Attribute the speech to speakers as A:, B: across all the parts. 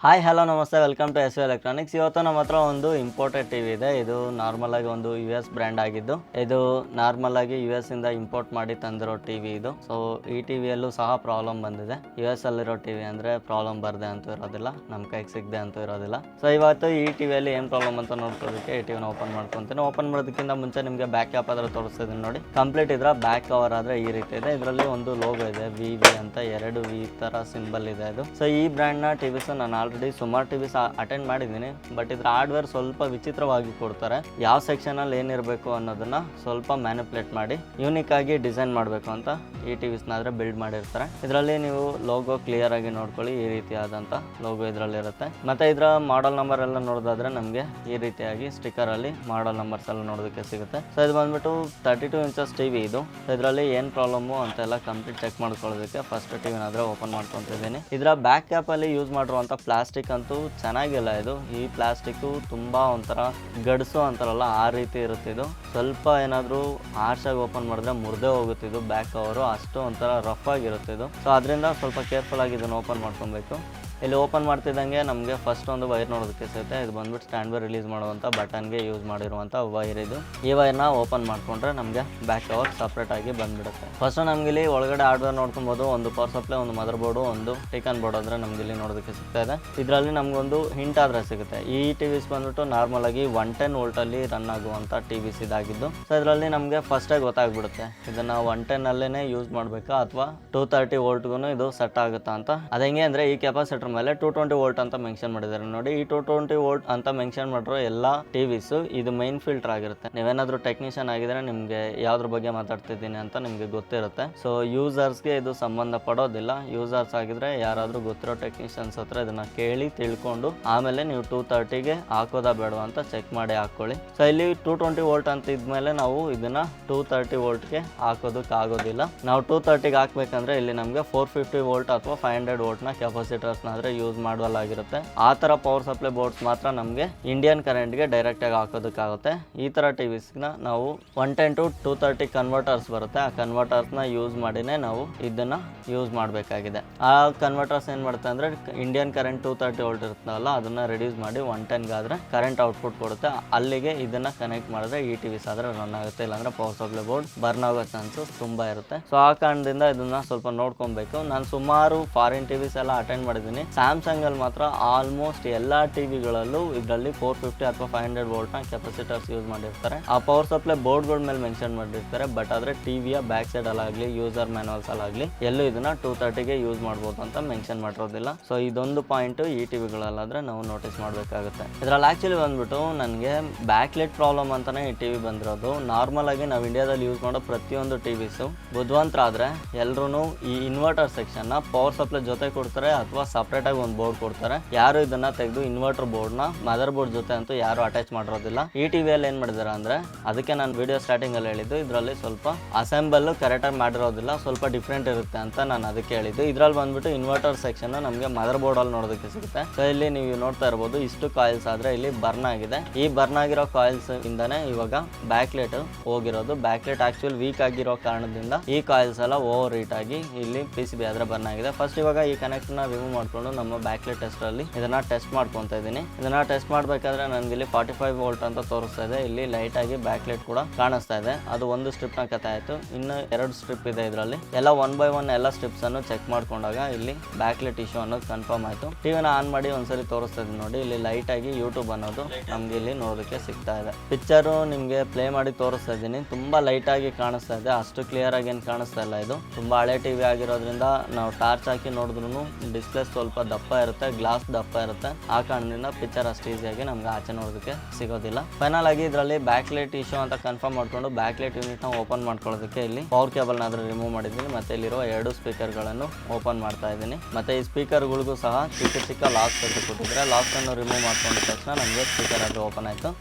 A: Hi hello ನಮಸ್ತೆ, welcome to S electronics. ಇವತ್ತು ನಮ್ಮ ಹತ್ರ ಒಂದು ಇಂಪೋರ್ಟೆಡ್ ಟಿವಿ ಇದೆ. ಇದು ನಾರ್ಮಲ್ ಆಗಿ ಒಂದು US ಬ್ರ್ಯಾಂಡ್ ಆಗಿದ್ದು, ಇದು ನಾರ್ಮಲ್ ಆಗಿ US ಇಂದ ಇಂಪೋರ್ಟ್ ಮಾಡಿ ತಂದಿರೋ ಟಿವಿ ಇದು. ಸೊ ಈ ಟಿವಿಯಲ್ಲೂ ಸಹ ಪ್ರಾಬ್ಲಮ್ ಬಂದಿದೆ. US ಅಲ್ಲಿರೋ ಟಿವಿ ಅಂದ್ರೆ ಪ್ರಾಬ್ಲಮ್ ಬರ್ದೆ ಅಂತೂ ಇರೋದಿಲ್ಲ, ನಮ್ಮ ಕೈಗೆ ಸಿಗದೆ ಅಂತೂ ಇರೋದಿಲ್ಲ. ಸೊ ಇವತ್ತು ಈ ಟಿವಿಯಲ್ಲಿ ಏನು ಪ್ರಾಬ್ಲಮ್ ಅಂತ ನೋಡ್ಕೊಳ್ಳೋದಕ್ಕೆ ಈ ಟಿವಿನ ಓಪನ್ ಮಾಡ್ಕೊತೀನಿ. ಓಪನ್ ಮಾಡೋದಕ್ಕಿಂತ ಮುಂಚೆ ನಿಮಗೆ ಬ್ಯಾಕ್ ಕ್ಯಾಪ್ ಆದ್ರೆ ತೋರಿಸ್ತಿದ್ದೀನಿ ನೋಡಿ. ಕಂಪ್ಲೀಟ್ ಇದ್ರ ಬ್ಯಾಕ್ ಕವರ್ ಆದ್ರೆ ಈ ರೀತಿ ಇದೆ. ಇದರಲ್ಲಿ ಒಂದು ಲೋಗೋ ಇದೆ, VV ಅಂತ, 2 V ತರ ಸಿಂಬಲ್ ಇದೆ ಇದು. ಸೊ ಈ ಬ್ರ್ಯಾಂಡ್ ನ ಟಿವಿಸ್ ನಾನು ಆಲ್ರೆಡಿ ಸುಮಾರು ಟಿವಿಸ್ ಅಟೆಂಡ್ ಮಾಡಿದ್ದೀನಿ. ಬಟ್ ಇದ್ರ ಹಾರ್ಡ್ವೇರ್ ಸ್ವಲ್ಪ ವಿಚಿತ್ರವಾಗಿ ಕೊಡ್ತಾರೆ. ಯಾವ ಸೆಕ್ಷನ್ ಅಲ್ಲಿ ಏನಿರಬೇಕು ಅನ್ನೋದನ್ನ ಸ್ವಲ್ಪ ಮ್ಯಾನಿಪುಲೇಟ್ ಮಾಡಿ ಯೂನಿಕ್ ಆಗಿ ಡಿಸೈನ್ ಮಾಡಬೇಕು ಅಂತ ಈ ಟಿವಿಸ್ನ ಆದ್ರೆ ಬಿಲ್ಡ್ ಮಾಡಿರ್ತಾರೆ. ಇದರಲ್ಲಿ ನೀವು ಲೋಗೋ ಕ್ಲಿಯರ್ ಆಗಿ ನೋಡ್ಕೊಳ್ಳಿ, ಈ ರೀತಿಯಾದಂತ ಲೋಗೋ ಇದರಲ್ಲಿ ಇರುತ್ತೆ. ಮತ್ತೆ ಇದರ ಮಾಡೆಲ್ ನಂಬರ್ ಎಲ್ಲ ನೋಡೋದಾದ್ರೆ ನಮಗೆ ಈ ರೀತಿಯಾಗಿ ಸ್ಟಿಕ್ಕರ್ ಅಲ್ಲಿ ಮಾಡೆಲ್ ನಂಬರ್ಸ್ ಎಲ್ಲ ನೋಡೋದಕ್ಕೆ ಸಿಗುತ್ತೆ. ಸೊ ಇದು ಬಂದ್ಬಿಟ್ಟು 32 ಇಂಚಸ್ ಟಿವಿ ಇದು. ಇದರಲ್ಲಿ ಏನ್ ಪ್ರಾಬ್ಲಮ್ಮು ಅಂತೆಲ್ಲ ಕಂಪ್ಲೀಟ್ ಚೆಕ್ ಮಾಡ್ಕೊಳ್ಳೋದಕ್ಕೆ ಫಸ್ಟ್ ಟಿವಿನಾದ್ರೆ ಓಪನ್ ಮಾಡ್ಕೊತಿದ್ದೀನಿ. ಇದರ ಬ್ಯಾಕ್ ಕ್ಯಾಪ್ ಅಲ್ಲಿ ಯೂಸ್ ಮಾಡಿರುವಂತ ಪ್ಲಾಸ್ಟಿಕ್ ಅಂತೂ ಚೆನ್ನಾಗಿಲ್ಲ. ಇದು ಈ ಪ್ಲಾಸ್ಟಿಕ್ ತುಂಬಾ ಒಂಥರ ಗಡ್ಸು ಅಂತಾರಲ್ಲ ಆ ರೀತಿ ಇರುತ್ತೆ. ಇದು ಸ್ವಲ್ಪ ಏನಾದರೂ ಹಾರ್ಶ್ ಆಗಿ ಓಪನ್ ಮಾಡಿದ್ರೆ ಮುರಿದೇ ಹೋಗುತ್ತೆ. ಇದು ಬ್ಯಾಕ್ ಕವರು ಅಷ್ಟು ಒಂಥರ ರಫ್ ಆಗಿರುತ್ತೆ ಇದು. ಸೊ ಅದರಿಂದ ಸ್ವಲ್ಪ ಕೇರ್ಫುಲ್ ಆಗಿ ಇದನ್ನು ಓಪನ್ ಮಾಡ್ಕೊಬೇಕು. ಇಲ್ಲಿ ಓಪನ್ ಮಾಡ್ತಿದ್ದಂಗೆ ನಮಗೆ ಫಸ್ಟ್ ಒಂದು ವೈರ್ ನೋಡೋದಕ್ಕೆ ಸಿಗುತ್ತೆ. ಇದು ಬಂದ್ಬಿಟ್ಟು ಸ್ಟ್ಯಾಂಡ್ ಬೈ ರಿಲೀಸ್ ಮಾಡುವಂಥ ಬಟನ್ಗೆ ಯೂಸ್ ಮಾಡಿರುವಂಥ ವೈರ್ ಇದು. ಈ ವೈರ್ನ ಓಪನ್ ಮಾಡ್ಕೊಂಡ್ರೆ ನಮಗೆ ಬ್ಯಾಕ್ ಕವರ್ ಸಪ್ರೇಟ್ ಆಗಿ ಬಂದ್ಬಿಡುತ್ತೆ. ಫಸ್ಟ್ ನಮ್ಗೆ ಇಲ್ಲಿ ಒಳಗಡೆ ಹಾರ್ಡ್ವೇರ್ ನೋಡ್ಕೊಬೋದು. ಒಂದು ಪವರ್ ಸಪ್ಲೈ, ಒಂದು ಮದರ್ ಬೋರ್ಡು, ಒಂದು ಟಿಕನ್ ಬೋರ್ಡ್ ಅಂದ್ರೆ ನಮ್ಗೆ ಇಲ್ಲಿ ನೋಡೋದಕ್ಕೆ ಸಿಗ್ತಾ ಇದೆ. ಇದರಲ್ಲಿ ನಮಗೊಂದು ಹಿಂಟ್ ಆದ್ರೆ ಸಿಗುತ್ತೆ. ಈ ಟಿವಿಸ್ ಬಂದ್ಬಿಟ್ಟು ನಾರ್ಮಲ್ ಆಗಿ 110 ವೋಲ್ಟ್ ಅಲ್ಲಿ ರನ್ ಆಗುವಂಥ ಟಿವಿಸ್ ಇದಾಗಿದ್ದು. ಸೊ ಇದರಲ್ಲಿ ನಮಗೆ ಫಸ್ಟ್ ಆಗಿ ಗೊತ್ತಾಗ್ಬಿಡುತ್ತೆ ಇದನ್ನ 110 ಅಲ್ಲೇನೆ ಯೂಸ್ ಮಾಡಬೇಕಾ ಅಥವಾ 230 ವೋಲ್ಟ್ಗೂ ಇದು ಸೆಟ್ ಆಗುತ್ತಾ ಅಂತ. ಅದಂಗೆ ಅಂದ್ರೆ ಈ ಕೆಪಾಸಿಟರ್ ಮೇಲೆ 220 ವೋಲ್ಟ್ ಅಂತ ಮೆನ್ಷನ್ ಮಾಡಿದ್ದಾರೆ ನೋಡಿ. ಈ 220 ವೋಲ್ಟ್ ಅಂತ ಮೆನ್ಷನ್ ಮಾಡಿರೋ ಎಲ್ಲ ಟಿವಿಸ್ ಇದು ಮೈನ್ ಫಿಲ್ಟರ್ ಆಗಿರುತ್ತೆ. ನೀವೇನಾದ್ರೂ ಟೆಕ್ನಿಷಿಯನ್ ಆಗಿದ್ರೆ ನಿಮ್ಗೆ ಯಾವ್ದ್ರ ಬಗ್ಗೆ ಮಾತಾಡ್ತಿದ್ದೀನಿ ಅಂತ ನಿಮ್ಗೆ ಗೊತ್ತಿರುತ್ತೆ. ಸೊ ಯೂಸರ್ಸ್ಗೆ ಇದು ಸಂಬಂಧ ಪಡೋದಿಲ್ಲ. ಯೂಸರ್ಸ್ ಆಗಿದ್ರೆ ಯಾರಾದ್ರೂ ಗೊತ್ತಿರೋ ಟೆಕ್ನಿಷಿಯನ್ಸ್ ಹತ್ರ ಇದನ್ನ ಕೇಳಿ ತಿಳ್ಕೊಂಡು ಆಮೇಲೆ ನೀವು 230ಗೆ ಹಾಕೋದಾ ಬೇಡವಾ ಅಂತ ಚೆಕ್ ಮಾಡಿ ಹಾಕೊಳ್ಳಿ. ಸೊ ಇಲ್ಲಿ 220 ವೋಲ್ಟ್ ಅಂತ ಇದ್ಮೇಲೆ ನಾವು ಇದನ್ನ 230 ವೋಲ್ಟ್ಗೆ ಹಾಕೋದಕ್ಕೆ ಆಗೋದಿಲ್ಲ. ನಾವು 230ಗೆ ಹಾಕ್ಬೇಕಂದ್ರೆ ಇಲ್ಲಿ ನಮಗೆ 450 ವೋಲ್ಟ್ ಅಥವಾ 500 ವೋಲ್ಟ್ನ ಕೆಪಾಸಿಟರ್ಸ್ನ ಯೂಸ್ ಮಾಡಲಾಗಿರುತ್ತೆ. ಆ ತರ ಪವರ್ ಸಪ್ಲೈ ಬೋರ್ಡ್ಸ್ ಮಾತ್ರ ನಮಗೆ ಇಂಡಿಯನ್ ಕರೆಂಟ್ಗೆ ಡೈರೆಕ್ಟ್ ಆಗಿ ಹಾಕೋದಕ್ಕಾಗುತ್ತೆ. ಈ ತರ ಟಿವಿಸ್ನ ನಾವು 110 to 230 ಕನ್ವರ್ಟರ್ಸ್ ಬರುತ್ತೆ. ಆ ಕನ್ವರ್ಟರ್ಸ್ನ ಯೂಸ್ ಮಾಡಿನೇ ನಾವು ಇದನ್ನ ಯೂಸ್ ಮಾಡಬೇಕಾಗಿದೆ. ಆ ಕನ್ವರ್ಟರ್ಸ್ ಏನ್ ಮಾಡುತ್ತೆ ಅಂದ್ರೆ ಇಂಡಿಯನ್ ಕರೆಂಟ್ 230 ವೋಲ್ಟ್ ಇರುತ್ತಲ್ಲ ಅದನ್ನ ರಿಡ್ಯೂಸ್ ಮಾಡಿ 110 ಗಾದ್ರೆ ಕರೆಂಟ್ ಔಟ್ಪುಟ್ ಕೊಡುತ್ತೆ. ಅಲ್ಲಿಗೆ ಇದನ್ನ ಕನೆಕ್ಟ್ ಮಾಡಿದ್ರೆ ಈ ಟಿವಿಸ್ ಆದ್ರೆ ರನ್ ಆಗುತ್ತೆ. ಇಲ್ಲಾಂದ್ರೆ ಪವರ್ ಸಪ್ಲೈ ಬೋರ್ಡ್ ಬರ್ನ್ ಆಗೋ ಚಾನ್ಸಸ್ ತುಂಬಾ ಇರುತ್ತೆ. ಸೊ ಆ ಕಾರಣದಿಂದ ಇದನ್ನ ಸ್ವಲ್ಪ ನೋಡ್ಕೊಬೇಕು. ನಾನು ಸುಮಾರು ಫಾರಿನ್ ಟಿವಿಸ್ ಎಲ್ಲ ಅಟೆಂಡ್ ಮಾಡಿದ್ದೀನಿ. ಸ್ಯಾಮ್ಸಂಗ್ ಅಲ್ಲಿ ಮಾತ್ರ ಆಲ್ಮೋಸ್ಟ್ ಎಲ್ಲಾ ಟಿವಿಗಳಲ್ಲೂ ಇದರಲ್ಲಿ 450 ಅಥವಾ 500 ವೋಲ್ಟ್ ನ ಕೆಪಾಸಿಟರ್ಸ್ ಯೂಸ್ ಮಾಡಿರ್ತಾರೆ. ಆ ಪವರ್ ಸಪ್ಲೈ ಬೋರ್ಡ್ ಗಳ ಮೇಲೆ ಮೆನ್ಷನ್ ಮಾಡಿರ್ತಾರೆ. ಬಟ್ ಆದ್ರೆ ಟಿವಿಯ ಬ್ಯಾಕ್ ಸೈಡ್ ಅಲ್ಲಾಗ್ಲಿ ಯೂಸರ್ ಮ್ಯಾನುವಲ್ಸ್ ಅಲ್ಲಾಗ್ಲಿ ಎಲ್ಲೂ ಇದನ್ನ 230ಗೆ ಯೂಸ್ ಮಾಡಬಹುದು ಅಂತ ಮೆನ್ಷನ್ ಮಾಡಿರೋದಿಲ್ಲ. ಸೊ ಇದೊಂದು ಪಾಯಿಂಟ್ ಈ ಟಿವಿಗಳಲ್ಲಾದ್ರೆ ನಾವು ನೋಟಿಸ್ ಮಾಡಬೇಕಾಗುತ್ತೆ. ಇದ್ರಲ್ಲಿ ಆಕ್ಚುಲಿ ಬಂದ್ಬಿಟ್ಟು ನನಗೆ ಬ್ಯಾಕ್ ಲೈಟ್ ಪ್ರಾಬ್ಲಮ್ ಅಂತಾನೆ ಈ ಟಿವಿ ಬಂದಿರೋದು. ನಾರ್ಮಲ್ ಆಗಿ ನಾವು ಇಂಡಿಯಾದಲ್ಲಿ ಯೂಸ್ ಮಾಡೋ ಪ್ರತಿಯೊಂದು ಟಿವಿಸ್ ಬುದ್ಧಿವಂತರ ಆದ್ರೆ ಎಲ್ಲರೂ ಈ ಇನ್ವರ್ಟರ್ ಸೆಕ್ಷನ್ ನ ಪವರ್ ಸಪ್ಲೈ ಜೊತೆ ಕೊಡ್ತಾರೆ ಅಥವಾ ಸಪರೇಟ್ ಆಗಿ ಒಂದು ಬೋರ್ಡ್ ಕೊಡ್ತಾರೆ. ಯಾರು ಇದನ್ನ ತೆಗೆದು ಇನ್ವರ್ಟರ್ ಬೋರ್ಡ್ ನ ಮದರ್ ಬೋರ್ಡ್ ಜೊತೆ ಅಂತೂ ಯಾರು ಅಟ್ಯಾಚ್ ಮಾಡಿರೋದಿಲ್ಲ. ಈ ಟಿವಿಯಲ್ಲಿ ಏನ್ ಮಾಡಿದಾರೆ ಅಂದ್ರೆ ಅದಕ್ಕೆ ನಾನು ವಿಡಿಯೋ ಸ್ಟಾರ್ಟಿಂಗ್ ಅಲ್ಲಿ ಹೇಳಿದ್ದು ಇದರಲ್ಲಿ ಸ್ವಲ್ಪ ಅಸೆಂಬಲ್ ಕರೆಕ್ಟ್ ಆಗಿ ಮಾಡಿರೋದಿಲ್ಲ, ಸ್ವಲ್ಪ ಡಿಫ್ರೆಂಟ್ ಇರುತ್ತೆ ಅಂತ ನಾನು ಅದಕ್ಕೆ ಹೇಳಿದ್ದು. ಇದ್ರಲ್ಲಿ ಬಂದ್ಬಿಟ್ಟು ಇನ್ವರ್ಟರ್ ಸೆಕ್ಷನ್ ನಮಗೆ ಮದರ್ ಬೋರ್ಡ್ ಅಲ್ಲಿ ನೋಡೋದಕ್ಕೆ ಸಿಗುತ್ತೆ. ಸೊ ಇಲ್ಲಿ ನೀವು ನೋಡ್ತಾ ಇರಬಹುದು ಇಷ್ಟು ಕಾಯಿಲ್ಸ್ ಆದ್ರೆ ಇಲ್ಲಿ ಬರ್ನ್ ಆಗಿದೆ. ಈ ಬರ್ನ್ ಆಗಿರೋ ಕಾಯಿಲ್ಸ್ ಇಂದಾನೆ ಇವಾಗ ಬ್ಯಾಕ್ ಲೈಟ್ ಹೋಗಿರೋದು. ಬ್ಯಾಕ್ ಲೈಟ್ ಆಕ್ಚುಲಿ ವೀಕ್ ಆಗಿರೋ ಕಾರಣದಿಂದ ಈ ಕಾಯಿಲ್ಸ್ ಎಲ್ಲ ಓವರ್ ಹೀಟ್ ಆಗಿ ಇಲ್ಲಿ PCB ಆದ್ರೆ ಬರ್ನ್ ಆಗಿದೆ. ಫಸ್ಟ್ ಇವಾಗ ಈ ಕನೆಕ್ಟ್ ನ ರಿಮೂವ್ ಮಾಡ್ಕೊಂಡು ನಮ್ಮ ಬ್ಯಾಕ್ ಲೈಟ್ ಟೆಸ್ಟ್ ಅಲ್ಲಿ ಇದನ್ನ ಟೆಸ್ಟ್ ಮಾಡ್ಕೊಂತ ಇದ್ದೀನಿ. ಇದನ್ನ ಟೆಸ್ಟ್ ಮಾಡ್ಬೇಕಾದ್ರೆ ನನಗೆ ಇಲ್ಲಿ 45 ವೋಲ್ಟ್ ಅಂತ ತೋರಿಸ್ತಾ ಇದೆ. ಇಲ್ಲಿ ಲೈಟ್ ಆಗಿ ಬ್ಯಾಕ್ ಲೈಟ್ ಕೂಡ ಕಾಣಿಸ್ತಾ ಇದೆ. ಅದು ಒಂದು ಸ್ಟ್ರಿಪ್ ನ ಕಥೆ ಆಯ್ತು. ಇನ್ನು 2 ಸ್ಟ್ರಿಪ್ ಇದೆ. ಇದರಲ್ಲಿ ಎಲ್ಲ 1 by 1 ಎಲ್ಲ ಸ್ಟ್ರಿಪ್ಸ್ ಅನ್ನು ಚೆಕ್ ಮಾಡ್ಕೊಂಡಾಗ ಇಲ್ಲಿ ಬ್ಯಾಕ್ ಲೈಟ್ ಇಶ್ಯೂ ಅನ್ನೋದು ಕನ್ಫರ್ಮ್ ಆಯ್ತು. ಟಿವಿನ ಆನ್ ಮಾಡಿ ಒಂದ್ಸರಿ ತೋರಿಸ್ತಾ ಇದ್ದೀನಿ ನೋಡಿ. ಇಲ್ಲಿ ಲೈಟ್ ಆಗಿ ಯೂಟ್ಯೂಬ್ ಅನ್ನೋದು ನಮ್ಗೆ ಇಲ್ಲಿ ನೋಡೋದಕ್ಕೆ ಸಿಗ್ತಾ ಇದೆ. ಪಿಕ್ಚರ್ ನಿಮ್ಗೆ ಪ್ಲೇ ಮಾಡಿ ತೋರಿಸ್ತಾ ಇದ್ದೀನಿ. ತುಂಬಾ ಲೈಟ್ ಆಗಿ ಕಾಣಿಸ್ತಾ ಇದೆ, ಅಷ್ಟು ಕ್ಲಿಯರ್ ಆಗಿ ಏನು ಕಾಣಿಸ್ತಾ ಇಲ್ಲ. ಇದು ತುಂಬಾ ಹಳೆ ಟಿವಿ ಆಗಿರೋದ್ರಿಂದ ನಾವು ಟಾರ್ಚ್ ಹಾಕಿ ನೋಡಿದ್ರು ಡಿಸ್ಪ್ಲೇ ಸ್ವಲ್ಪ ದಪ್ಪ ಇರುತ್ತೆ, ಗ್ಲಾಸ್ ದಪ್ಪ ಇರುತ್ತೆ. ಆ ಕಾರಣದಿಂದ ಪಿಕ್ಚರ್ ಅಷ್ಟು ಈಸಿಯಾಗಿ ನಮ್ಗೆ ಆಚೆ ನೋಡೋದಕ್ಕೆ ಸಿಗೋದಿಲ್ಲ. ಫೈನಲ್ ಆಗಿ ಇದರಲ್ಲಿ ಬ್ಯಾಕ್ ಲೈಟ್ ಇಶ್ಯೂ ಅಂತ ಕನ್ಫರ್ಮ್ ಮಾಡ್ಕೊಂಡು ಬ್ಯಾಕ್ ಲೈಟ್ ಯೂನಿಟ್ ನ ಓಪನ್ ಮಾಡ್ಕೊಳ್ಳೋದಕ್ಕೆ ಇಲ್ಲಿ ಪವರ್ ಕೇಬಲ್ ನಾದ್ರೂ ರಿಮೂವ್ ಮಾಡಿದ್ದೀನಿ. ಮತ್ತೆ ಇಲ್ಲಿರುವ 2 ಸ್ಪೀಕರ್ ಗಳನ್ನು ಓಪನ್ ಮಾಡ್ತಾ ಇದ್ದೀನಿ. ಮತ್ತೆ ಈ ಸ್ಪೀಕರ್ ಗಳಿಗೂ ಸಹ ಚಿಕ್ಕ ಚಿಕ್ಕ ಲಾಕ್ಸ್ ಕೊಟ್ಟಿದ್ರೆ ಲಾಕ್ಸ್ ಅನ್ನು ರಿಮೂವ್ ಮಾಡ್ಕೊಂಡ ತಕ್ಷಣ ನಮಗೆ ಸ್ಪೀಕರ್ ಅದು ಓಪನ್ ಆಯ್ತು.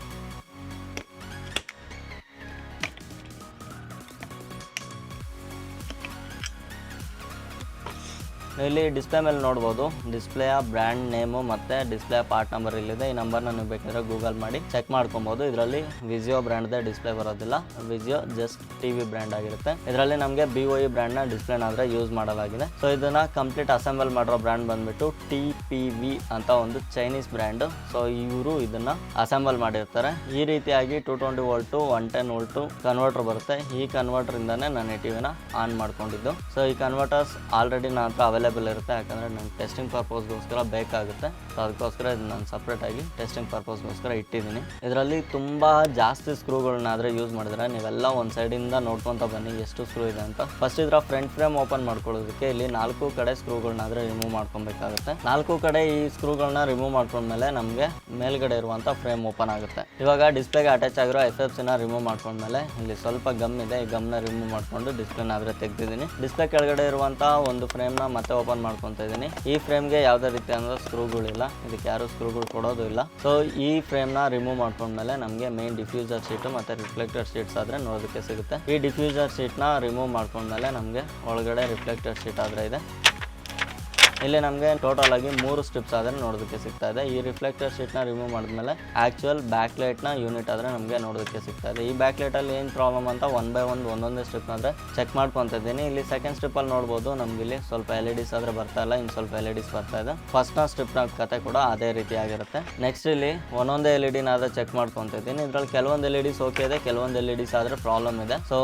A: ಇಲ್ಲಿ ಡಿಸ್ಪ್ಲೇ ಮೇಲೆ ನೋಡ್ಬೋದು ಡಿಸ್ಪ್ಲೇಯ ಬ್ರ್ಯಾಂಡ್ ನೇಮು ಮತ್ತು ಡಿಸ್ಪ್ಲೇ ಪಾರ್ಟ್ ನಂಬರ್ ಇಲ್ಲಿದೆ. ಈ ನಂಬರ್ನ ನೀವು ಬೇಕಾದ್ರೆ ಗೂಗಲ್ ಮಾಡಿ ಚೆಕ್ ಮಾಡ್ಕೊಬೋದು. ಇದರಲ್ಲಿ ವಿಜಿಯೋ ಬ್ರ್ಯಾಂಡ್ದೇ ಡಿಸ್ಪ್ಲೇ ಬರೋದಿಲ್ಲ, ವಿಜಿಯೋ ಜಸ್ಟ್ ಟಿವಿ ಬ್ರ್ಯಾಂಡ್ ಆಗಿರುತ್ತೆ. ಇದರಲ್ಲಿ ನಮಗೆ BOE ಬ್ರ್ಯಾಂಡ್ನ ಡಿಸ್ಪ್ಲೇನಾದರೆ ಯೂಸ್ ಮಾಡಲಾಗಿದೆ. ಸೊ ಇದನ್ನು ಕಂಪ್ಲೀಟ್ ಅಸೆಂಬಲ್ ಮಾಡಿರೋ ಬ್ರ್ಯಾಂಡ್ ಬಂದುಬಿಟ್ಟು TP PV ಅಂತ ಒಂದು ಚೈನೀಸ್ ಬ್ರ್ಯಾಂಡು. ಸೊ ಇವರು ಇದನ್ನ ಅಸೆಂಬಲ್ ಮಾಡಿರ್ತಾರೆ. ಈ ರೀತಿಯಾಗಿ 220 ವೋಲ್ಟು 110 ವೋಲ್ಟು ಕನ್ವರ್ಟರ್ ಬರುತ್ತೆ. ಈ ಕನ್ವರ್ಟರ್ ಇಂದಾನೆ ನಾನು ಈ ಟಿವಿನ ಆನ್ ಮಾಡ್ಕೊಂಡಿದ್ದು. ಸೊ ಈ ಕನ್ವರ್ಟರ್ಸ್ ಆಲ್ರೆಡಿ ನನ್ನ ಹತ್ರ ಅವೈಲೇಬಲ್ ಇರುತ್ತೆ, ಯಾಕಂದ್ರೆ ನಂಗೆ ಟೆಸ್ಟಿಂಗ್ ಪರ್ಪಸ್ಗೋಸ್ಕರ ಬೇಕಾಗುತ್ತೆ. ಸೊ ಅದಕ್ಕೋಸ್ಕರ ಇದು ನಾನು ಸಪ್ರೇಟ್ ಆಗಿ ಟೆಸ್ಟಿಂಗ್ ಪರ್ಪಸ್ಗೋಸ್ಕರ ಇಟ್ಟಿದ್ದೀನಿ. ಇದರಲ್ಲಿ ತುಂಬಾ ಜಾಸ್ತಿ ಸ್ಕ್ರೂಗಳನ್ನಾದ್ರೆ ಯೂಸ್ ಮಾಡಿದ್ರೆ ನೀವೆಲ್ಲ ಒಂದು ಸೈಡಿಂದ ನೋಡ್ಕೊಂತ ಬನ್ನಿ ಎಷ್ಟು ಸ್ಕ್ರೂ ಇದೆ ಅಂತ. ಫಸ್ಟ್ ಇದರ ಫ್ರಂಟ್ ಫ್ರೇಮ್ ಓಪನ್ ಮಾಡ್ಕೊಳ್ಳೋದಕ್ಕೆ ಇಲ್ಲಿ 4 ಕಡೆ ಸ್ಕ್ರೂಗಳನ್ನಾದ್ರೆ ರಿಮೂವ್ ಮಾಡ್ಕೊಬೇಕಾಗುತ್ತೆ. 4 ಕಡೆ ಈ ಸ್ಕ್ರೂಗಳನ್ನ ರಿಮೂವ್ ಮಾಡ್ಕೊಂಡ್ಮೇಲೆ ನಮಗೆ ಮೇಲ್ಗಡೆ ಇರುವಂತ ಫ್ರೇಮ್ ಓಪನ್ ಆಗುತ್ತೆ. ಇವಾಗ ಡಿಸ್ಪ್ಲೇಗೆ ಅಟ್ಯಾಚ್ ಆಗಿರೋ FFCನ ರಿಮೂವ್ ಮಾಡ್ಕೊಂಡ್ಮೇಲೆ ಇಲ್ಲಿ ಸ್ವಲ್ಪ ಗಮ್ ಇದೆ, ಈ ಗಮ್ನ ರಿಮೂವ್ ಮಾಡ್ಕೊಂಡು ಡಿಸ್ಪ್ಲೇನ ಆದ್ರೆ ತೆಗೆದಿದ್ದೀನಿ. ಡಿಸ್ಪ್ಲೇ ಕೆಳಗಡೆ ಇರುವಂತ ಒಂದು ಫ್ರೇಮ್ನ ಮತ್ತೆ ಓಪನ್ ಮಾಡ್ಕೊತಾ ಇದ್ದೀನಿ. ಈ ಫ್ರೇಮ್ಗೆ ಯಾವುದೇ ರೀತಿಯಾದ ಸ್ಕ್ರೂಗಳಿಲ್ಲ, ಇದಕ್ಕೆ ಯಾರು ಸ್ಕ್ರೂಗಳು ಕೊಡೋದು ಇಲ್ಲ. ಸೊ ಈ ಫ್ರೇಮ್ನ ರಿಮೂವ್ ಮಾಡ್ಕೊಂಡ್ಮೇಲೆ ನಮಗೆ ಮೇನ್ ಡಿಫ್ಯೂಸರ್ ಶೀಟ್ ಮತ್ತೆ ರಿಫ್ಲೆಕ್ಟರ್ ಶೀಟ್ಸ್ ಆದ್ರೆ ನೋಡೋದಕ್ಕೆ ಸಿಗುತ್ತೆ. ಈ ಡಿಫ್ಯೂಸರ್ ಶೀಟ್ನ ರಿಮೂವ್ ಮಾಡ್ಕೊಂಡ್ಮೇಲೆ ನಮಗೆ ಒಳಗಡೆ ರಿಫ್ಲೆಕ್ಟರ್ ಶೀಟ್ ಆದ್ರೆ ಇದೆ. ಇಲ್ಲಿ ನಮಗೆ ಟೋಟಲ್ ಆಗಿ 3 ಸ್ಟ್ರಿಪ್ಸ್ ಆದರೆ ನೋಡೋದಕ್ಕೆ ಸಿಗ್ತಾ ಇದೆ. ಈ ರಿಫ್ಲೆಕ್ಟರ್ ಶೀಟ್ನ ರಿಮೂವ್ ಮಾಡಿದ್ಮೇಲೆ ಆ್ಯಕ್ಚುಯಲ್ ಬ್ಯಾಕ್ ಲೈಟ್ನ ಯೂನಿಟ್ ಆದರೆ ನಮಗೆ ನೋಡೋದಕ್ಕೆ ಸಿಗ್ತಾ ಇದೆ. ಈ ಬ್ಯಾಕ್ ಲೈಟಲ್ಲಿ ಏನು ಪ್ರಾಬ್ಲಮ್ ಅಂತ 1 ಬೈ 1 ಒಂದೊಂದೇ ಸ್ಟ್ರಿಪ್ ಆದರೆ ಚೆಕ್ ಮಾಡ್ಕೊತಾ ಇದ್ದೀನಿ. ಇಲ್ಲಿ ಸೆಕೆಂಡ್ ಸ್ಟ್ರಿಪ್ಪಲ್ಲಿ ನೋಡ್ಬೋದು ನಮ್ಗೆ ಇಲ್ಲಿ ಸ್ವಲ್ಪ LEDs ಆದರೆ ಬರ್ತಾ ಇಲ್ಲ, ಇನ್ನು ಸ್ವಲ್ಪ LEDs ಬರ್ತಾ ಇದೆ. ಫಸ್ಟ್ನ ಸ್ಟ್ರಿಪ್ನ ಕತೆ ಕೂಡ ಅದೇ ರೀತಿಯಾಗಿರುತ್ತೆ. ನೆಕ್ಸ್ಟ್ ಇಲ್ಲಿ ಒಂದೊಂದೇ LEDನ ಆದರೆ ಚೆಕ್ ಮಾಡ್ಕೊತಾ ಇದ್ದೀನಿ. ಇದರಲ್ಲಿ ಕೆಲವೊಂದು LEDs ಓಕೆ ಇದೆ, ಕೆಲವೊಂದು LEDs ಆದರೆ ಪ್ರಾಬ್ಲಮ್ ಇದೆ. ಸೊ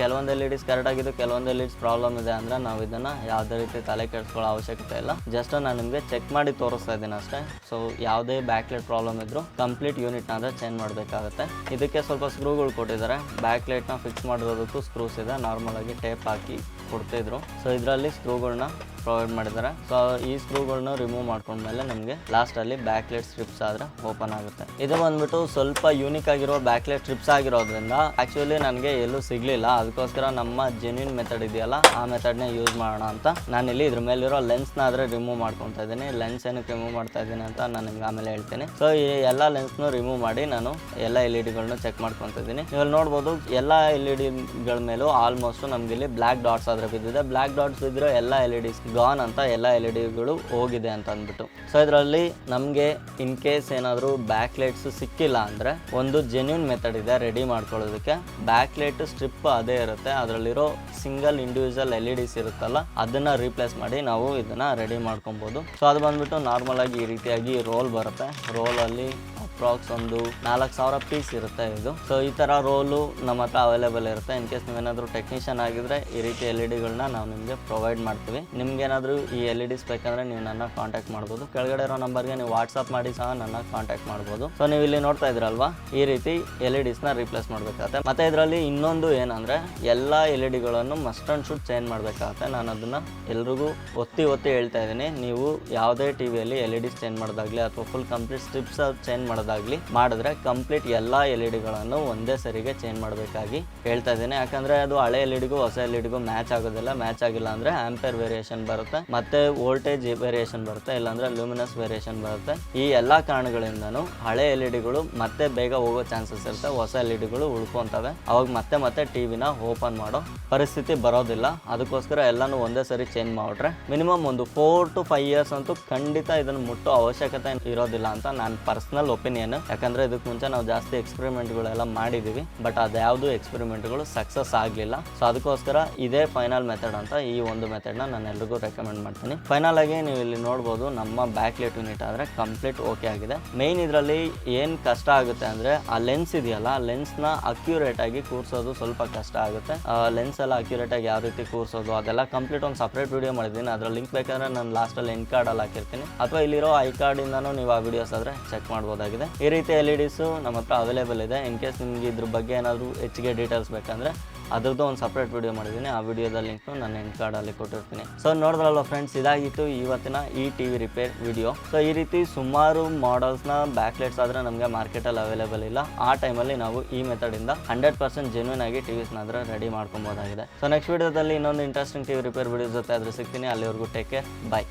A: ಕೆಲವೊಂದು LEDs ಕರೆಕ್ಟ್ ಆಗಿದ್ದು, ಕೆಲವೊಂದು LEDs ಪ್ರಾಬ್ಲಮ್ ಇದೆ ಅಂದರೆ ನಾವು ಇದನ್ನು ಯಾವುದೇ ರೀತಿ ತಲೆ ಕೆಡಿಸ್ಕೊಳ್ಳೋ ಅವಶ್ಯಕತೆ ಇಲ್ಲ. ಜಸ್ಟ್ ನಾನು ನಿಮಗೆ ಚೆಕ್ ಮಾಡಿ ತೋರಿಸ್ತಾ ಇದ್ದೀನಿ ಅಷ್ಟೇ. ಸೊ ಯಾವುದೇ ಬ್ಯಾಕ್ ಲೈಟ್ ಪ್ರಾಬ್ಲಮ್ ಇದ್ರೂ ಕಂಪ್ಲೀಟ್ ಯೂನಿಟ್ನ ಆದರೆ ಚೇಂಜ್ ಮಾಡಬೇಕಾಗುತ್ತೆ. ಇದಕ್ಕೆ ಸ್ವಲ್ಪ ಸ್ಕ್ರೂಗಳು ಕೊಟ್ಟಿದ್ದಾರೆ. ಬ್ಯಾಕ್ ಲೈಟ್ನ ಫಿಕ್ಸ್ ಮಾಡಿರೋದಕ್ಕೂ ಸ್ಕ್ರೂಸ್ ಇದೆ, ನಾರ್ಮಲ್ ಆಗಿ ಟೇಪ್ ಹಾಕಿ ಕೊಡ್ತಿದ್ರು. ಸೊ ಇದರಲ್ಲಿ ಸ್ಕ್ರೂಗಳನ್ನ ಪ್ರೊವೈಡ್ ಮಾಡಿದ್ದಾರೆ. ಸೊ ಈ ಸ್ಕ್ರೂಗಳನ್ನ ರಿಮೂವ್ ಮಾಡ್ಕೊಂಡ್ಮೇಲೆ ನಮಗೆ ಲಾಸ್ಟಲ್ಲಿ ಬ್ಯಾಕ್ ಲೈಟ್ ಸ್ಟ್ರಿಪ್ಸ್ ಆದರೆ ಓಪನ್ ಆಗುತ್ತೆ. ಇದು ಬಂದ್ಬಿಟ್ಟು ಸ್ವಲ್ಪ ಯೂನಿಕ್ ಆಗಿರೋ ಬ್ಯಾಕ್ ಲೈಟ್ ಸ್ಟ್ರಿಪ್ಸ್ ಆಗಿರೋದ್ರಿಂದ ಆ್ಯಕ್ಚುಲಿ ನನಗೆ ಎಲ್ಲೂ ಸಿಗಲಿಲ್ಲ. ಅದಕ್ಕೋಸ್ಕರ ನಮ್ಮ ಜೆನ್ಯೂನ್ ಮೆಥಡ್ ಇದೆಯಲ್ಲ ಆ ಮೆಥಡ್ನೇ ಯೂಸ್ ಮಾಡೋಣ ಅಂತ ನಾನಿಲ್ಲಿ ಇದ್ರ ಮೇಲಿರೋ ಲೆನ್ಸ್ನ ಆದರೆ ರಿಮೂವ್ ಮಾಡ್ಕೊತಾ ಇದ್ದೀನಿ. ಲೆನ್ಸ್ ಏನಕ್ಕೆ ರಿಮೂವ್ ಮಾಡ್ತಾ ಇದ್ದೀನಿ ಅಂತ ನಾನು ನಿಮ್ಗೆ ಆಮೇಲೆ ಹೇಳ್ತೀನಿ. ಸೊ ಈ ಎಲ್ಲ ಲೆನ್ಸ್ನು ರಿಮೂವ್ ಮಾಡಿ ನಾನು ಎಲ್ಲ LEDಗಳನ್ನ ಚೆಕ್ ಮಾಡ್ಕೊತಾ ಇದ್ದೀನಿ. ನೀವು ನೋಡ್ಬೋದು ಎಲ್ಲ LEDಗಳ ಮೇಲೂ ಆಲ್ಮೋಸ್ಟ್ ನಮ್ಗೆ ಇಲ್ಲಿ ಬ್ಲ್ಯಾಕ್ ಡಾಟ್ಸ್ ಆದರೆ ಬಿದ್ದಿದೆ. ಬ್ಲ್ಯಾಕ್ ಡಾಟ್ಸ್ ಬಿದ್ದಿರೋ ಎಲ್ಲ LEDs ಗಾನ್ ಅಂತ ಎಲ್ಲ LEDಗಳು ಹೋಗಿದೆ ಅಂತ ಅಂದ್ಬಿಟ್ಟು. ಸೊ ಇದರಲ್ಲಿ ನಮಗೆ ಇನ್ ಕೇಸ್ ಏನಾದರೂ ಬ್ಯಾಕ್ ಲೈಟ್ಸ್ ಸಿಕ್ಕಿಲ್ಲ ಅಂದರೆ ಒಂದು ಜೆನ್ಯೂನ್ ಮೆಥಡ್ ಇದೆ ರೆಡಿ ಮಾಡ್ಕೊಳ್ಳೋದಕ್ಕೆ. ಬ್ಯಾಕ್ ಲೈಟ್ ಸ್ಟ್ರಿಪ್ ಅದೇ ಇರುತ್ತೆ, ಅದರಲ್ಲಿರೋ ಸಿಂಗಲ್ ಇಂಡಿವಿಜುವಲ್ LEDs ಇರುತ್ತಲ್ಲ ಅದನ್ನು ರೀಪ್ಲೇಸ್ ಮಾಡಿ ನಾವು ಇದನ್ನು ರೆಡಿ ಮಾಡ್ಕೊಬೋದು. ಸೊ ಅದು ಬಂದ್ಬಿಟ್ಟು ನಾರ್ಮಲ್ ಆಗಿ ಈ ರೀತಿಯಾಗಿ ರೋಲ್ ಬರುತ್ತೆ. ರೋಲಲ್ಲಿ ಅಪ್ರಾಕ್ಸ್ ಒಂದು 4000 ಪೀಸ್ ಇರುತ್ತೆ ಇದು. ಸೊ ಈ ಥರ ರೋಲು ನಮ್ಮ ಹತ್ರ ಅವೈಲೇಬಲ್ ಇರುತ್ತೆ. ಇನ್ ಕೇಸ್ ನೀವೇನಾದರೂ ಟೆಕ್ನಿಷಿಯನ್ ಆಗಿದ್ರೆ ಈ ರೀತಿ LEDಗಳನ್ನ ನಾವು ನಿಮಗೆ ಪ್ರೊವೈಡ್ ಮಾಡ್ತೀವಿ. ನಿಮ್ಗೇನಾದರೂ ಈ LEDs ಬೇಕಂದರೆ ನೀವು ನನ್ನ ಕಾಂಟ್ಯಾಕ್ಟ್ ಮಾಡ್ಬೋದು. ಕೆಳಗಡೆ ಇರೋ ನಂಬರ್ಗೆ ನೀವು ವಾಟ್ಸಪ್ ಮಾಡಿ ಸಹ ನನ್ನ ಕಾಂಟ್ಯಾಕ್ಟ್ ಮಾಡ್ಬೋದು. ಸೊ ನೀವು ಇಲ್ಲಿ ನೋಡ್ತಾ ಇದ್ರಲ್ವಾ, ಈ ರೀತಿ LEDಸ್ನ ರೀಪ್ಲೇಸ್ ಮಾಡಬೇಕಾಗುತ್ತೆ. ಮತ್ತು ಇದರಲ್ಲಿ ಇನ್ನೊಂದು ಏನಂದರೆ ಎಲ್ಲ LEDಗಳನ್ನು ಮಸ್ಟ್ ಆ್ಯಂಡ್ ಶುಡ್ ಚೇಂಜ್ ಮಾಡಬೇಕಾಗುತ್ತೆ. ನಾನು ಅದನ್ನು ಎಲ್ರಿಗೂ ಒತ್ತಿ ಹೇಳ್ತಾ ಇದ್ದೀನಿ. ನೀವು ಯಾವುದೇ ಟಿವಿಯಲ್ಲಿ LEDs ಚೇಂಜ್ ಮಾಡೋದಾಗಲಿ ಅಥವಾ ಫುಲ್ ಕಂಪ್ಲೀಟ್ ಸ್ಟ್ರಿಪ್ಸ್ ಚೇಂಜ್ ಮಾಡೋದಾಗಲಿ ಮಾಡಿದ್ರೆ ಕಂಪ್ಲೀಟ್ ಎಲ್ಲ LEDಗಳನ್ನು ಒಂದೇ ಸರಿಗೆ ಚೇಂಜ್ ಮಾಡಬೇಕಾಗಿ ಹೇಳ್ತಾ ಇದ್ದೀನಿ. ಯಾಕಂದರೆ ಅದು ಹಳೆ LEDಗೂ ಹೊಸ LEDಗೂ ಮ್ಯಾಚ್ ಆಗೋದಿಲ್ಲ. ಮ್ಯಾಚ್ ಆಗಿಲ್ಲ ಅಂದರೆ ಆಂಪೇರ್ ವೇರಿಯೇಷನ್ ಬರುತ್ತೆ, ಮತ್ತು ವೋಲ್ಟೇಜ್ ವೇರಿಯೇಷನ್ ಬರುತ್ತೆ, ಇಲ್ಲಾಂದರೆ ಲೂಮಿನಸ್ ವೇರಿಯೇಷನ್ ಬರುತ್ತೆ. ಈ ಎಲ್ಲ ಕಾರಣಗಳಿಂದನೂ ಹಳೆ LEDಗಳು ಮತ್ತೆ ಬೇಗ ಹೋಗೋ ಚಾನ್ಸಸ್ ಇರುತ್ತೆ, ಹೊಸ LEDಗಳು ಉಳ್ಕೊತವೆ. ಅವಾಗ ಮತ್ತೆ ಟಿವಿನ ಓಪನ್ ಮಾಡೋ ಪರಿಸ್ಥಿತಿ ಬರೋದಿಲ್ಲ. ಅದಕ್ಕೋಸ್ಕರ ಎಲ್ಲನೂ ಒಂದೇ ಸರಿ ಚೇಂಜ್ ಮಾಡಿಟ್ರೆ ಮಿನಿಮಮ್ ಒಂದು 4 to 5 years ಅಂತೂ ಖಂಡಿತ ಇದನ್ನು ಮುಟ್ಟೋ ಅವಶ್ಯಕತೆ ಇರೋದಿಲ್ಲ ಅಂತ ನಾನು ಪರ್ಸ್ನಲ್ ಒಪಿನಿಯನ್. ಯಾಕಂದರೆ ಇದಕ್ಕೆ ಮುಂಚೆ ನಾವು ಜಾಸ್ತಿ ಎಕ್ಸ್ಪೆರಿಮೆಂಟ್ಗಳೆಲ್ಲ ಮಾಡಿದ್ದೀವಿ, ಬಟ್ ಅದ್ಯಾವುದು ಎಕ್ಸ್ಪೆರಿಮೆಂಟ್ಗಳು ಸಕ್ಸಸ್ ಆಗಲಿಲ್ಲ. ಸೊ ಅದಕ್ಕೋಸ್ಕರ ಇದೇ ಫೈನಲ್ ಮೆಥಡ್ ಅಂತ ಈ ಒಂದು ಮೆಥಡ್ನ ನಾನು ಎಲ್ರಿಗೂ ರೆಕಮೆಂಡ್ ಮಾಡ್ತೀನಿ. ಫೈನಲ್ ಆಗಿ ನೀವು ಇಲ್ಲಿ ನೋಡ್ಬೋದು ನಮ್ಮ ಬ್ಯಾಕ್ ಲೈಟ್ ಯೂನಿಟ್ ಆದರೆ ಕಂಪ್ಲೀಟ್ ಓಕೆ ಆಗಿದೆ. ಮೇಯ್ನ್ ಇದರಲ್ಲಿ ಏನು ಕಷ್ಟ ಆಗುತ್ತೆ ಅಂದರೆ ಆ ಲೆನ್ಸ್ ಇದೆಯಲ್ಲ, ಲೆನ್ಸ್ನ ಅಕ್ಯುರೇಟ್ ಆಗಿ ಕೂರಿಸೋದು ಸ್ವಲ್ಪ ಕಷ್ಟ ಆಗುತ್ತೆ. ಲೆನ್ಸ್ ಎಲ್ಲ ಅಕ್ಯುರೇಟ್ ಆಗಿ ಯಾವ ರೀತಿ ಕೂರಿಸೋದು ಅದೆಲ್ಲ ಕಂಪ್ಲೀಟ್ ಒಂದು ಸಪ್ರೇಟ್ ವಿಡಿಯೋ ಮಾಡಿದ್ದೀನಿ. ಅದರ ಲಿಂಕ್ ಬೇಕಾದ್ರೆ ನಾನು ಲಾಸ್ಟಲ್ಲಿ ಎಂಡ್ ಕಾರ್ಡಲ್ಲಿ ಹಾಕಿರ್ತೀನಿ, ಅಥವಾ ಇಲ್ಲಿರೋ ಐ ಕಾರ್ಡಿಂದನೂ ನೀವು ಆ ವಿಡಿಯೋಸ್ ಆದರೆ ಚೆಕ್ ಮಾಡ್ಬೋದಾಗಿದೆ. ಈ ರೀತಿ LEDs ನಮ್ಮ ಹತ್ರ ಅವೈಲೇಬಲ್ ಇದೆ. ಇನ್ ಕೇಸ್ ನಿಮಗೆ ಇದ್ರ ಬಗ್ಗೆ ಏನಾದರೂ ಹೆಚ್ಚಿಗೆ ಡೀಟೇಲ್ಸ್ ಬೇಕಂದರೆ ಅದ್ರದ್ದು ಒಂದು ಸಪ್ರೇಟ್ ವಿಡಿಯೋ ಮಾಡಿದ್ದೀನಿ. ಆ ವಿಡಿಯೋದ ಲಿಂಕ್ನು ನಾನು ಎಂಡ್ ಕಾರ್ಡಲ್ಲಿ ಕೊಟ್ಟಿರ್ತೀನಿ. ಸೊ ನೋಡಿದ್ರಲ್ವ ಫ್ರೆಂಡ್ಸ್, ಇದಾಗಿತ್ತು ಇವತ್ತಿನ ಈ TV ರಿಪೇರ್ ವಿಡಿಯೋ. ಸೊ ಈ ರೀತಿ ಸುಮಾರು ಮಾಡಲ್ಸ್ನ ಬ್ಯಾಕ್ ಲೈಟ್ಸ್ ಆದರೆ ನಮಗೆ ಮಾರ್ಕೆಟಲ್ಲಿ ಅವೈಲೇಬಲ್ ಇಲ್ಲ. ಆ ಟೈಮಲ್ಲಿ ನಾವು ಈ ಮೆಥಡಿಂದ 100% ಜೆನ್ಯೂನ್ ಆಗಿ TVಸ್ನ ಆದರೆ ರೆಡಿ ಮಾಡ್ಕೊಬೋದಾಗಿದೆ. ಸೊ ನೆಕ್ಸ್ಟ್ ವಿಡಿಯೋದಲ್ಲಿ ಇನ್ನೊಂದು ಇಂಟ್ರೆಸ್ಟಿಂಗ್ TV ರಿಪೇರ್ ವಿಡಿಯೋ ಜೊತೆ ಆದರೆ ಸಿಗ್ತೀನಿ. ಅಲ್ಲಿವರೆಗೂ ಟೇಕ್ ಕೇರ್, ಬಾಯ್.